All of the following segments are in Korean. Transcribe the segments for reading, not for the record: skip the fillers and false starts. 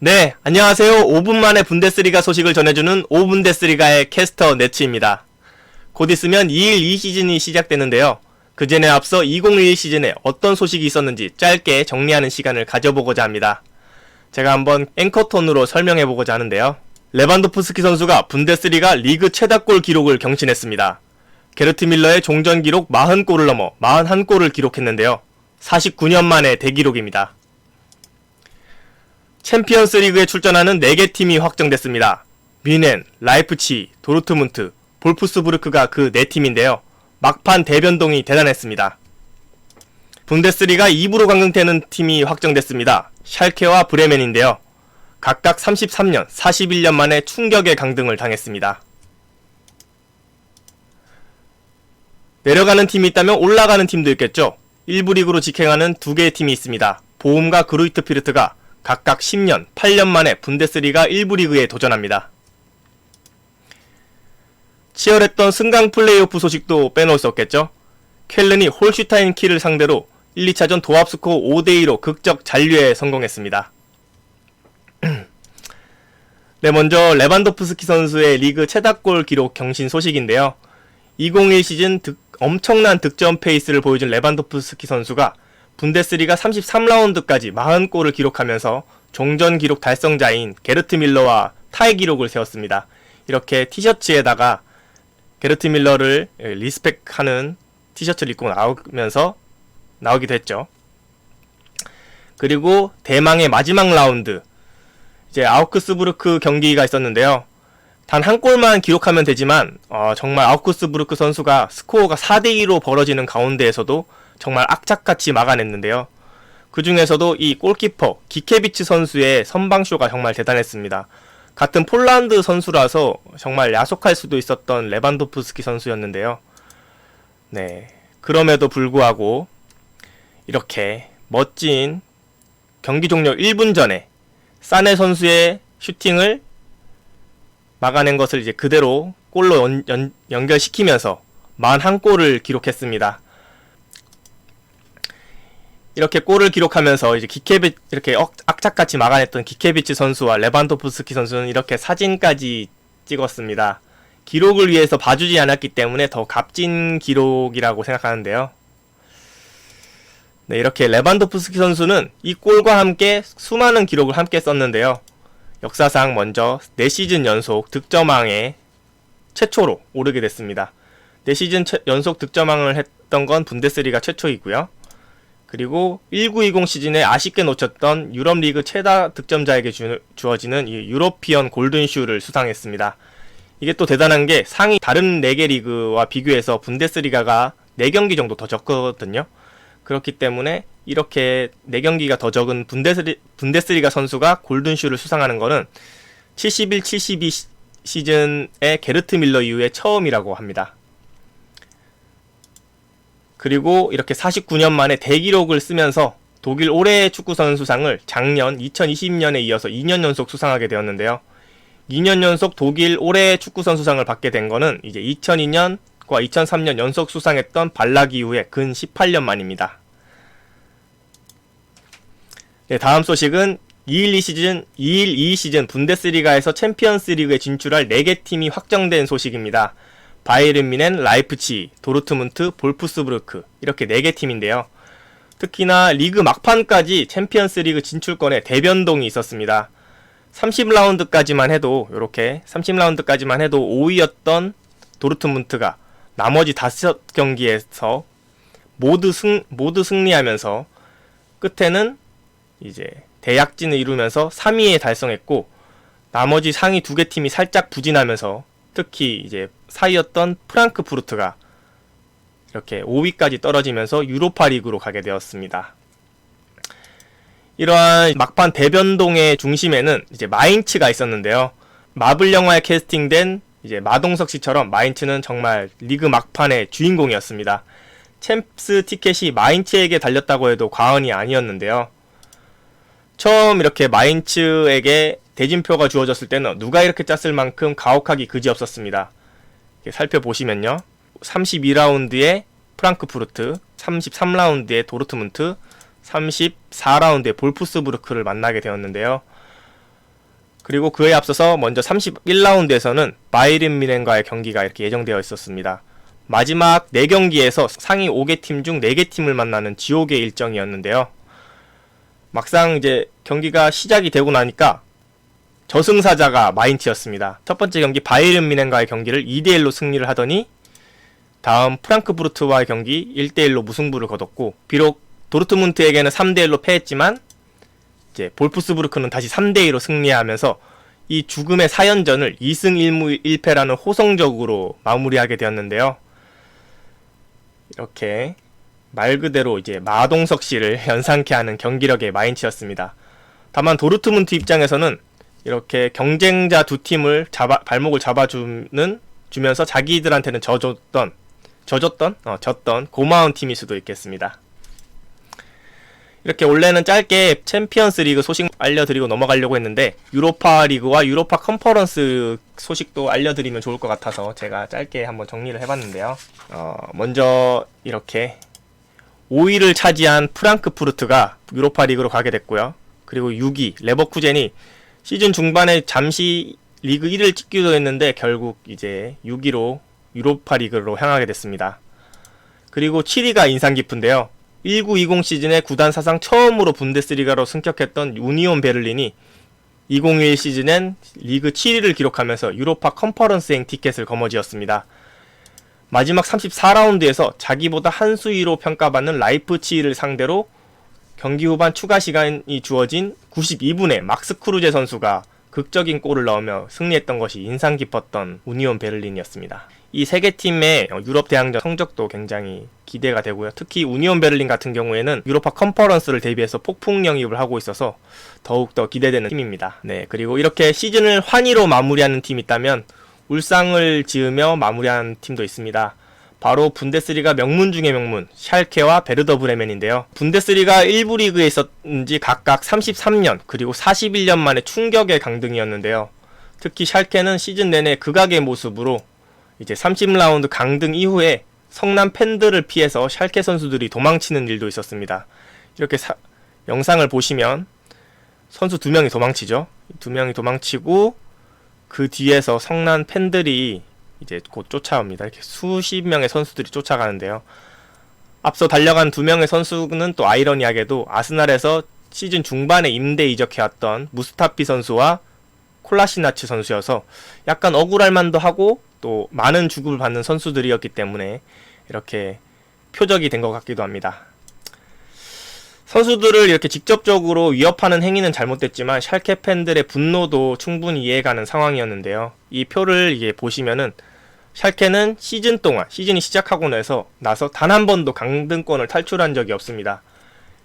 네, 안녕하세요. 5분 만에 분데스리가 소식을 전해주는 5분데스리가의 캐스터 네츠입니다. 곧 있으면 2일 2시즌이 시작되는데요. 그 전에 앞서 2021 시즌에 어떤 소식이 있었는지 짧게 정리하는 시간을 가져보고자 합니다. 제가 한번 앵커톤으로 설명해보고자 하는데요. 레반도프스키 선수가 분데스리가 리그 최다골 기록을 경신했습니다. 게르트 밀러의 종전 기록 40골을 넘어 41골을 기록했는데요. 49년 만의 대기록입니다. 챔피언스 리그에 출전하는 4개 팀이 확정됐습니다. 뮌헨, 라이프치히, 도르트문트, 볼프스부르크가 그 4팀인데요. 막판 대변동이 대단했습니다. 분데스리가 2부로 강등되는 팀이 확정됐습니다. 샬케와 브레멘인데요. 각각 33년, 41년 만에 충격의 강등을 당했습니다. 내려가는 팀이 있다면 올라가는 팀도 있겠죠. 1부 리그로 직행하는 2개의 팀이 있습니다. 보움과 그루이트피르트가 각각 10년, 8년 만에 분데스리가 1부 리그에 도전합니다. 치열했던 승강 플레이오프 소식도 빼놓을 수 없겠죠. 쾰른이 홀슈타인 키를 상대로 1, 2차전 도합스코어 5대2로 극적 잔류에 성공했습니다. 네, 먼저 레반도프스키 선수의 리그 최다골 기록 경신 소식인데요. 2021 시즌 엄청난 득점 페이스를 보여준 레반도프스키 선수가 분데스리가 33라운드까지 40골을 기록하면서 종전 기록 달성자인 게르트 밀러와 타이 기록을 세웠습니다. 이렇게 티셔츠에다가 게르트 밀러를 리스펙하는 티셔츠를 입고 나오기도 했죠. 그리고 대망의 마지막 라운드, 이제 아우크스부르크 경기가 있었는데요. 단 한 골만 기록하면 되지만 정말 아우크스부르크 선수가 스코어가 4대2로 벌어지는 가운데에서도 정말 악착같이 막아냈는데요. 그 중에서도 이 골키퍼 기케비치 선수의 선방쇼가 정말 대단했습니다. 같은 폴란드 선수라서 정말 야속할 수도 있었던 레반도프스키 선수였는데요. 네, 그럼에도 불구하고 이렇게 멋진 경기 종료 1분 전에 사네 선수의 슈팅을 막아낸 것을 이제 그대로 골로 연결시키면서 41골을 기록했습니다. 이렇게 골을 기록하면서 이제 이렇게 악착같이 막아냈던 기케비치 선수와 레반도프스키 선수는 이렇게 사진까지 찍었습니다. 기록을 위해서 봐주지 않았기 때문에 더 값진 기록이라고 생각하는데요. 네, 이렇게 레반도프스키 선수는 이 골과 함께 수많은 기록을 함께 썼는데요. 역사상 먼저 4시즌 연속 득점왕에 최초로 오르게 됐습니다. 4시즌 연속 득점왕을 했던 건 분데스리가 최초이고요. 그리고 1920 시즌에 아쉽게 놓쳤던 유럽리그 최다 득점자에게 주어지는 이 유로피언 골든슈를 수상했습니다. 이게 또 대단한 게 상위 다른 4개 리그와 비교해서 분데스리가가 4경기 정도 더 적거든요. 그렇기 때문에 이렇게 4경기가 더 적은 분데스리가 선수가 골든슈를 수상하는 것은 71-72 시즌의 게르트 밀러 이후에 처음이라고 합니다. 그리고 이렇게 49년 만에 대기록을 쓰면서 독일 올해의 축구선수상을 작년 2020년에 이어서 2년 연속 수상하게 되었는데요. 2년 연속 독일 올해의 축구선수상을 받게 된 거는 이제 2002년과 2003년 연속 수상했던 발락 이후에 근 18년 만입니다. 네, 다음 소식은 212 시즌 분데스리가에서 챔피언스 리그에 진출할 4개 팀이 확정된 소식입니다. 바이에른 뮌헨, 라이프치히, 도르트문트, 볼프스부르크 이렇게 4개 팀인데요. 특히나 리그 막판까지 챔피언스 리그 진출권에 대변동이 있었습니다. 30라운드까지만 해도 5위였던 도르트문트가 나머지 5경기에서 모두 승리하면서 끝에는 이제 대약진을 이루면서 3위에 달성했고, 나머지 상위 2개 팀이 살짝 부진하면서 특히 이제 4위였던 프랑크푸르트가 이렇게 5위까지 떨어지면서 유로파 리그로 가게 되었습니다. 이러한 막판 대변동의 중심에는 이제 마인츠가 있었는데요. 마블 영화에 캐스팅된 이제 마동석 씨처럼 마인츠는 정말 리그 막판의 주인공이었습니다. 챔스 티켓이 마인츠에게 달렸다고 해도 과언이 아니었는데요. 처음 이렇게 마인츠에게 대진표가 주어졌을 때는 누가 이렇게 짰을 만큼 가혹하기 그지없었습니다. 살펴보시면요. 32라운드에 프랑크푸르트, 33라운드에 도르트문트, 34라운드에 볼프스부르크를 만나게 되었는데요. 그리고 그에 앞서서 먼저 31라운드에서는 바이에른 뮌헨과의 경기가 이렇게 예정되어 있었습니다. 마지막 4경기에서 상위 5개 팀 중 4개 팀을 만나는 지옥의 일정이었는데요. 막상 이제 경기가 시작이 되고 나니까 저승사자가 마인츠였습니다. 첫 번째 경기 바이에른 뮌헨과의 경기를 2대1로 승리를 하더니 다음 프랑크푸르트와의 경기 1대1로 무승부를 거뒀고, 비록 도르트문트에게는 3대1로 패했지만 이제 볼프스부르크는 다시 3대2로 승리하면서 이 죽음의 4연전을 2승 1무 1패라는 호성적으로 마무리하게 되었는데요. 이렇게 말 그대로 이제 마동석 씨를 연상케 하는 경기력의 마인츠였습니다. 다만 도르트문트 입장에서는 이렇게 경쟁자 두 팀을 발목을 주면서 자기들한테는 졌던 고마운 팀일 수도 있겠습니다. 이렇게 원래는 짧게 챔피언스 리그 소식 알려드리고 넘어가려고 했는데 유로파 리그와 유로파 컨퍼런스 소식도 알려드리면 좋을 것 같아서 제가 짧게 한번 정리를 해봤는데요. 먼저 이렇게 5위를 차지한 프랑크푸르트가 유로파 리그로 가게 됐고요. 그리고 6위 레버쿠젠이 시즌 중반에 잠시 리그 1위를 찍기도 했는데 결국 이제 6위로 유로파 리그로 향하게 됐습니다. 그리고 7위가 인상 깊은데요. 1920 시즌에 구단 사상 처음으로 분데스리가로 승격했던 우니온 베를린이 2021 시즌엔 리그 7위를 기록하면서 유로파 컨퍼런스행 티켓을 거머쥐었습니다. 마지막 34라운드에서 자기보다 한 수위로 평가받는 라이프치히를 상대로 경기 후반 추가 시간이 주어진 92분에 막스 크루제 선수가 극적인 골을 넣으며 승리했던 것이 인상 깊었던 우니온 베를린이었습니다. 이 세 개 팀의 유럽 대항전 성적도 굉장히 기대가 되고요. 특히 우니온 베를린 같은 경우에는 유로파 컨퍼런스를 대비해서 폭풍 영입을 하고 있어서 더욱더 기대되는 팀입니다. 네, 그리고 이렇게 시즌을 환희로 마무리하는 팀이 있다면 울상을 지으며 마무리한 팀도 있습니다. 바로 분데스리가 명문 중의 명문 샬케와 베르더 브레멘인데요. 분데스리가 1부 리그에 있었는지 각각 33년 그리고 41년 만에 충격의 강등이었는데요. 특히 샬케는 시즌 내내 극악의 모습으로 이제 30라운드 강등 이후에 성남 팬들을 피해서 샬케 선수들이 도망치는 일도 있었습니다. 이렇게 영상을 보시면 선수 2명이 도망치죠. 2명이 도망치고 그 뒤에서 성남 팬들이 이제 곧 쫓아옵니다. 이렇게 수십 명의 선수들이 쫓아가는데요. 앞서 달려간 2명의 선수는 또 아이러니하게도 아스날에서 시즌 중반에 임대 이적해왔던 무스타피 선수와 콜라시나츠 선수여서 약간 억울할 만도 하고 또 많은 주급을 받는 선수들이었기 때문에 이렇게 표적이 된 것 같기도 합니다. 선수들을 이렇게 직접적으로 위협하는 행위는 잘못됐지만 샬케 팬들의 분노도 충분히 이해가는 상황이었는데요. 이 표를 이게 보시면은 샬케는 시즌 동안 시즌이 시작하고 나서 단 한 번도 강등권을 탈출한 적이 없습니다.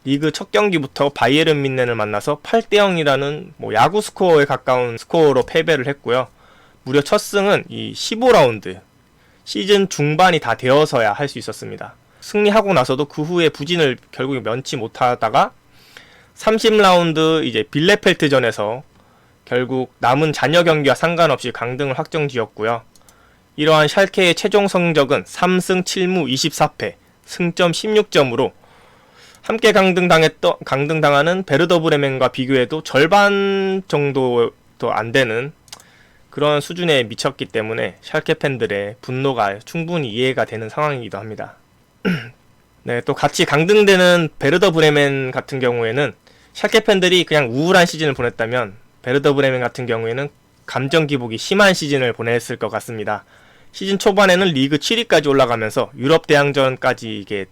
리그 첫 경기부터 바이에른 뮌헨을 만나서 8대0이라는 야구 스코어에 가까운 스코어로 패배를 했고요. 무려 첫 승은 이 15라운드 시즌 중반이 다 되어서야 할 수 있었습니다. 승리하고 나서도 그 후에 부진을 결국 면치 못하다가 30라운드 이제 빌레펠트전에서 결국 남은 잔여 경기와 상관없이 강등을 확정지었고요. 이러한 샬케의 최종 성적은 3승 7무 24패, 승점 16점으로 함께 강등당하는 베르더 브레멘과 비교해도 절반 정도도 안 되는 그런 수준에 미쳤기 때문에 샬케 팬들의 분노가 충분히 이해가 되는 상황이기도 합니다. 네, 또 같이 강등되는 베르더 브레멘 같은 경우에는 샬케 팬들이 그냥 우울한 시즌을 보냈다면 베르더 브레멘 같은 경우에는 감정 기복이 심한 시즌을 보냈을 것 같습니다. 시즌 초반에는 리그 7위까지 올라가면서 유럽 대항전까지 이게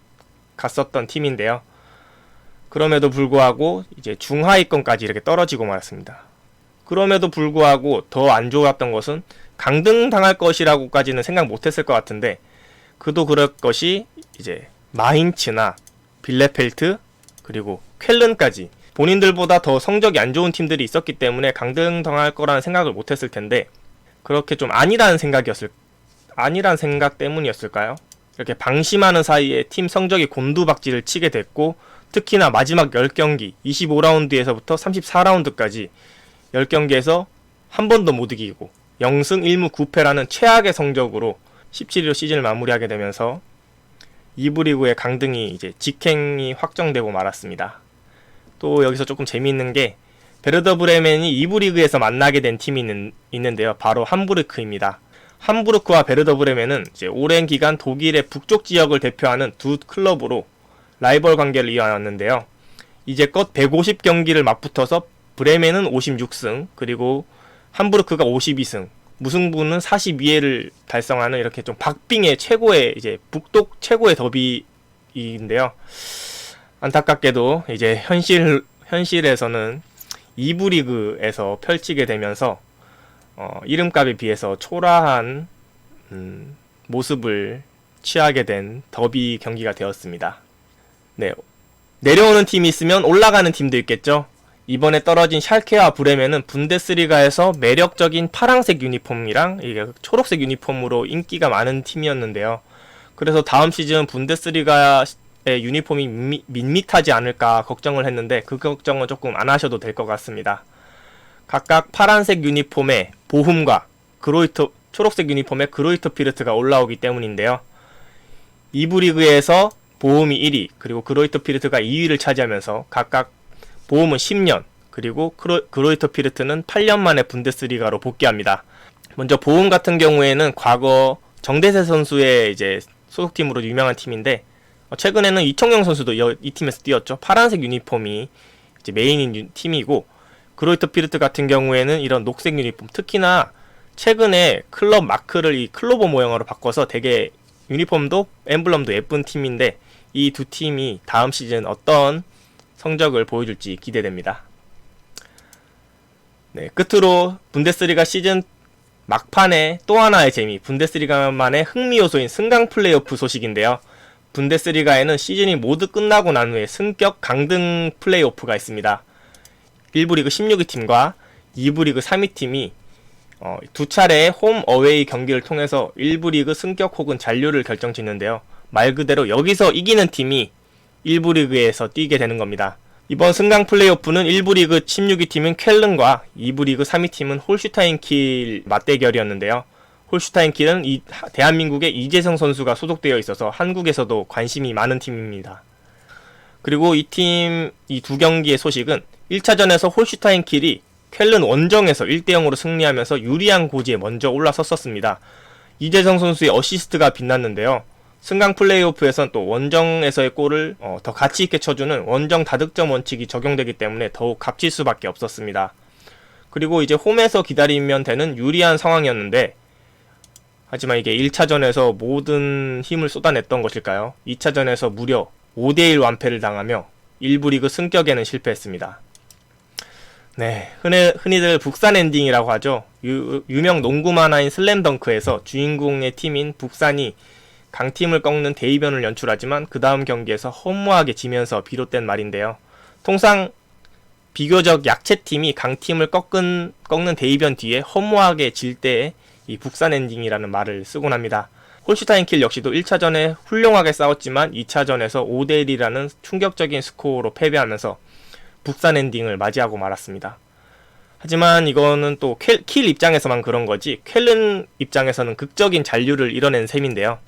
갔었던 팀인데요. 그럼에도 불구하고 이제 중하위권까지 이렇게 떨어지고 말았습니다. 그럼에도 불구하고 더 안 좋았던 것은 강등당할 것이라고까지는 생각 못했을 것 같은데 그도 그럴 것이 이제 마힌츠나 빌레펠트 그리고 쾰른까지 본인들보다 더 성적이 안 좋은 팀들이 있었기 때문에 강등당할 거라는 생각을 못했을 텐데 그렇게 좀 아니라는 생각 때문이었을까요? 이렇게 방심하는 사이에 팀 성적이 곤두박질을 치게 됐고 특히나 마지막 10경기 25라운드에서부터 34라운드까지 10경기에서 한 번도 못 이기고 0승 1무 9패라는 최악의 성적으로 17위로 시즌을 마무리하게 되면서 2부 리그의 강등이 이제 직행이 확정되고 말았습니다. 또 여기서 조금 재미있는 게 베르더 브레멘이 2부 리그에서 만나게 된 팀이 있는데요. 바로 함부르크입니다. 함부르크와 베르더 브레멘은 이제 오랜 기간 독일의 북쪽 지역을 대표하는 두 클럽으로 라이벌 관계를 이어왔는데요. 이제껏 150경기를 맞붙어서 브레멘은 56승, 그리고 함부르크가 52승, 무승부는 42회를 달성하는 이렇게 좀 박빙의 최고의 이제 북독 최고의 더비인데요. 안타깝게도 이제 현실에서는 2부 리그에서 펼치게 되면서 이름값에 비해서 초라한 모습을 취하게 된 더비 경기가 되었습니다. 네, 내려오는 팀이 있으면 올라가는 팀도 있겠죠. 이번에 떨어진 샬케와 브레멘은 분데스리가에서 매력적인 파란색 유니폼이랑 이게 초록색 유니폼으로 인기가 많은 팀이었는데요. 그래서 다음 시즌 분데스리가의 유니폼이 밋밋하지 않을까 걱정을 했는데 그 걱정은 조금 안 하셔도 될 것 같습니다. 각각 파란색 유니폼에 보훔과 초록색 유니폼에 그로이터 피르트가 올라오기 때문인데요. 2부 리그에서 보훔이 1위, 그리고 그로이터 피르트가 2위를 차지하면서 각각 보훔은 10년, 그리고 그로이터 피르트는 8년 만에 분데스리가로 복귀합니다. 먼저 보훔 같은 경우에는 과거 정대세 선수의 이제 소속팀으로 유명한 팀인데 최근에는 이청용 선수도 이 팀에서 뛰었죠. 파란색 유니폼이 이제 메인인 팀이고, 그로이터 피르트 같은 경우에는 이런 녹색 유니폼, 특히나 최근에 클럽 마크를 이 클로버 모형으로 바꿔서 되게 유니폼도 엠블럼도 예쁜 팀인데 이 두 팀이 다음 시즌 어떤 성적을 보여줄지 기대됩니다. 네, 끝으로 분데스리가 시즌 막판에 또 하나의 재미, 분데스리가만의 흥미 요소인 승강 플레이오프 소식인데요. 분데스리가에는 시즌이 모두 끝나고 난 후에 승격 강등 플레이오프가 있습니다. 1부 리그 16위 팀과 2부 리그 3위 팀이 두 차례의 홈 어웨이 경기를 통해서 1부 리그 승격 혹은 잔류를 결정짓는데요. 말 그대로 여기서 이기는 팀이 1부 리그에서 뛰게 되는 겁니다. 이번 승강 플레이오프는 1부 리그 16위 팀인 쾰른과 2부 리그 3위 팀은 홀슈타인 킬 맞대결이었는데요. 홀슈타인 킬은 대한민국의 이재성 선수가 소속되어 있어서 한국에서도 관심이 많은 팀입니다. 그리고 이 두 경기의 소식은 1차전에서 홀슈타인 킬이 쾰른 원정에서 1대0으로 승리하면서 유리한 고지에 먼저 올라섰었습니다. 이재성 선수의 어시스트가 빛났는데요. 승강 플레이오프에선 또 원정에서의 골을 더 가치있게 쳐주는 원정 다득점 원칙이 적용되기 때문에 더욱 값질 수밖에 없었습니다. 그리고 이제 홈에서 기다리면 되는 유리한 상황이었는데, 하지만 이게 1차전에서 모든 힘을 쏟아냈던 것일까요? 2차전에서 무려 5대1 완패를 당하며 1부 리그 승격에는 실패했습니다. 네, 흔히들 북산 엔딩이라고 하죠. 유명 농구 만화인 슬램덩크에서 주인공의 팀인 북산이 강팀을 꺾는 대이변을 연출하지만 그 다음 경기에서 허무하게 지면서 비롯된 말인데요. 통상 비교적 약체팀이 강팀을 꺾는 대이변 뒤에 허무하게 질 때에 이 북산 엔딩이라는 말을 쓰곤 합니다. 홀슈타인 킬 역시도 1차전에 훌륭하게 싸웠지만 2차전에서 5대1이라는 충격적인 스코어로 패배하면서 북산 엔딩을 맞이하고 말았습니다. 하지만 이거는 또 킬 입장에서만 그런 거지 쾰른 입장에서는 극적인 잔류를 이뤄낸 셈인데요.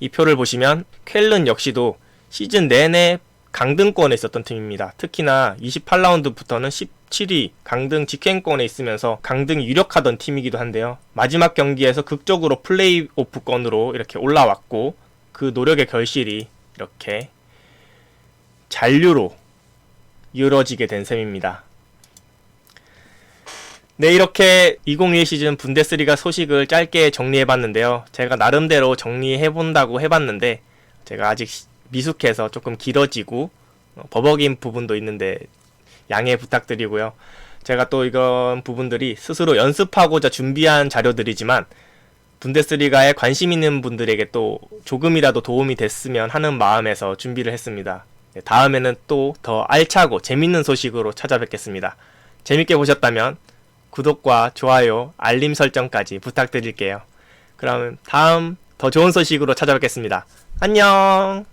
이 표를 보시면 쾰른 역시도 시즌 내내 강등권에 있었던 팀입니다. 특히나 28라운드부터는 17위 강등 직행권에 있으면서 강등이 유력하던 팀이기도 한데요. 마지막 경기에서 극적으로 플레이오프권으로 이렇게 올라왔고 그 노력의 결실이 이렇게 잔류로 이루어지게 된 셈입니다. 네, 이렇게 2021 시즌 분데스리가 소식을 짧게 정리해봤는데요. 제가 나름대로 정리해본다고 해봤는데 제가 아직 미숙해서 조금 길어지고 버벅인 부분도 있는데 양해 부탁드리고요. 제가 또 이런 부분들이 스스로 연습하고자 준비한 자료들이지만 분데스리가에 관심 있는 분들에게 또 조금이라도 도움이 됐으면 하는 마음에서 준비를 했습니다. 네, 다음에는 또 더 알차고 재밌는 소식으로 찾아뵙겠습니다. 재밌게 보셨다면 구독과 좋아요, 알림 설정까지 부탁드릴게요. 그럼 다음 더 좋은 소식으로 찾아뵙겠습니다. 안녕!